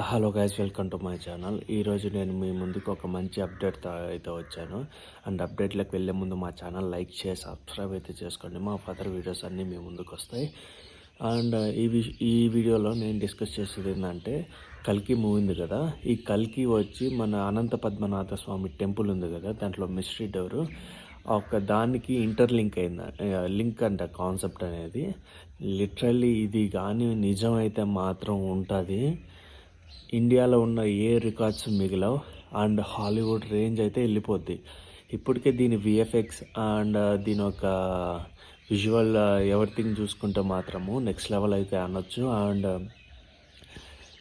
Hello guys, welcome to my channel. ఈరోజు నేను మీ ముందుకు ఒక మంచి అప్డేట్తో అయితే వచ్చాను. అండ్ అప్డేట్లకు వెళ్ళే ముందు మా ఛానల్ లైక్ చేసి సబ్స్క్రైబ్ అయితే చేసుకోండి. మా ఫర్దర్ వీడియోస్ అన్నీ మీ ముందుకు వస్తాయి. అండ్ ఈ వీడియోలో నేను డిస్కస్ చేసేది ఏంటంటే, కల్కి మూవీ ఉంది కదా. ఈ కల్కి వచ్చి మన అనంత పద్మనాభ స్వామి టెంపుల్ ఉంది కదా, దాంట్లో మిస్టరీ డోరు ఒక దానికి ఇంటర్లింక్ అయింది. లింక్ అంట కాన్సెప్ట్ అనేది. లిటరల్లీ ఇది కానీ నిజమైతే మాత్రం ఉంటుంది. ఇండియాలో ఉన్న ఏ రికార్డ్స్ మిగిలవు. అండ్ హాలీవుడ్ రేంజ్ అయితే వెళ్ళిపోద్ది. ఇప్పటికే దీని విఎఫ్ఎక్స్ అండ్ దీని ఒక విజువల్ ఎవ్రీథింగ్ చూసుకుంటే మాత్రము నెక్స్ట్ లెవెల్ అయితే అనొచ్చు. అండ్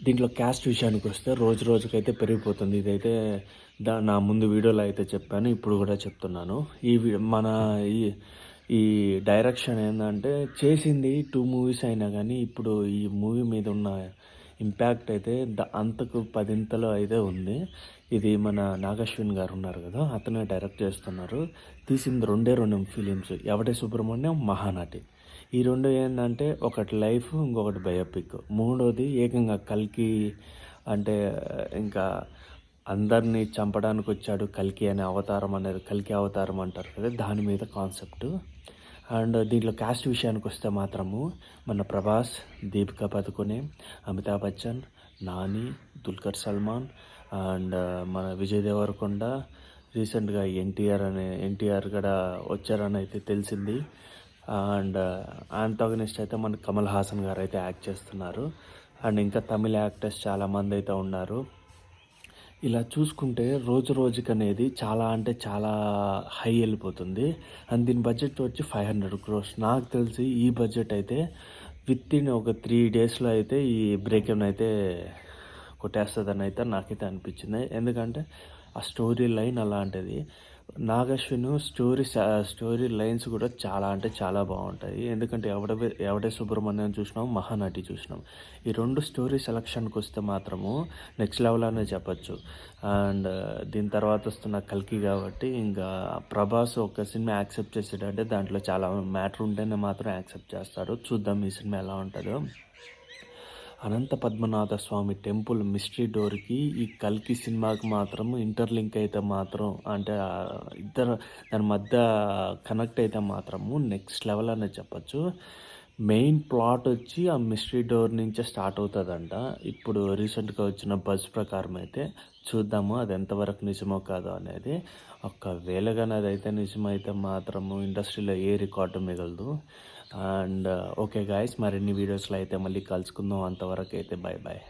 దీంట్లో క్యాస్ట్ విషయానికి వస్తే రోజు రోజుకైతే పెరిగిపోతుంది. ఇదైతే నా ముందు వీడియోలో అయితే చెప్పాను, ఇప్పుడు కూడా చెప్తున్నాను. మన ఈ డైరెక్షన్ ఏంటంటే, చేసింది 2 మూవీస్ అయినా కానీ ఇప్పుడు ఈ మూవీ మీద ఉన్న ఇంపాక్ట్ అయితే అంతకు 10 అయితే ఉంది. ఇది మన నాగశ్విన్ గారు ఉన్నారు కదా, అతనే డైరెక్ట్ చేస్తున్నారు. తీసింది రెండు ఫిలిమ్స్, ఎవడే సుబ్రహ్మణ్యం, మహానటి. ఈ రెండు ఏంటంటే, ఒకటి లైఫ్, ఇంకొకటి బయోపిక్. మూడోది ఏకంగా కల్కి, అంటే ఇంకా అందరినీ చంపడానికి వచ్చాడు కల్కి అనే అవతారం అనేది, కల్కి అవతారం అంటారు కదా, దాని మీద కాన్సెప్ట్. అండ్ దీంట్లో క్యాస్ట్ విషయానికి వస్తే మాత్రము మన ప్రభాస్, దీపికా పదుకొనే, అమితాబ్ బచ్చన్, నాని, దుల్కర్ సల్మాన్ అండ్ మన విజయ్ దేవరకొండ, రీసెంట్గా ఎన్టీఆర్ కూడా వచ్చారని అయితే తెలిసింది. అండ్ యాంటాగనిస్ట్ అయితే మన కమల్ హాసన్ గారు అయితే యాక్ట్ చేస్తున్నారు. అండ్ ఇంకా తమిళ యాక్టర్స్ చాలామంది అయితే ఉన్నారు. ఇలా చూసుకుంటే రోజు రోజుకి అనేది చాలా అంటే చాలా హై వెళ్ళిపోతుంది. అండ్ దీని బడ్జెట్ వచ్చి 500 crores. నాకు తెలిసి ఈ బడ్జెట్ అయితే వితిన్ ఒక 3 daysలో అయితే ఈ బ్రేక్ ఏమైనా అయితే కొట్టేస్తుందని అయితే నాకైతే అనిపించింది. ఎందుకంటే ఆ స్టోరీ లైన్ అలాంటిది. నాగశ్విన్ స్టోరీ లైన్స్ కూడా చాలా అంటే చాలా బాగుంటాయి. ఎందుకంటే ఎవడే సుబ్రహ్మణ్యం చూసినాం, మహానటి చూసినాం. ఈ రెండు స్టోరీ సెలక్షన్కి వస్తే మాత్రము నెక్స్ట్ లెవెల్ అనే చెప్పచ్చు. అండ్ దీని తర్వాత వస్తున్న కల్కి కాబట్టి ఇంకా ప్రభాస్ ఒక సినిమా యాక్సెప్ట్ చేసేటంటే దాంట్లో చాలా మ్యాటర్ ఉంటేనే మాత్రం యాక్సెప్ట్ చేస్తారు. చూద్దాం ఈ సినిమా ఎలా ఉంటుందో. అనంత పద్మనాభ స్వామి టెంపుల్ మిస్టరీ డోర్కి ఈ కల్కి సినిమాకి మాత్రం ఇంటర్లింక్ అయితే మాత్రం, అంటే ఇద్దరు దాని మధ్య కనెక్ట్ అయితే మాత్రము నెక్స్ట్ లెవెల్ అనేది చెప్పచ్చు. మెయిన్ ప్లాట్ వచ్చి ఆ మిస్టరీ డోర్ నుంచే స్టార్ట్ అవుతుందంట. ఇప్పుడు రీసెంట్గా వచ్చిన బజ్ ప్రకారం అయితే చూద్దాము అది ఎంతవరకు నిజమో కాదో అనేది. ఒకవేళ కానీ అదైతే నిజమైతే మాత్రము ఇండస్ట్రీలో ఏ రికార్డు మిగలదు. అండ్ ఓకే గాయస్, మరిన్ని వీడియోస్లో అయితే మళ్ళీ కలుసుకుందాం. అంతవరకు అయితే బాయ్ బాయ్.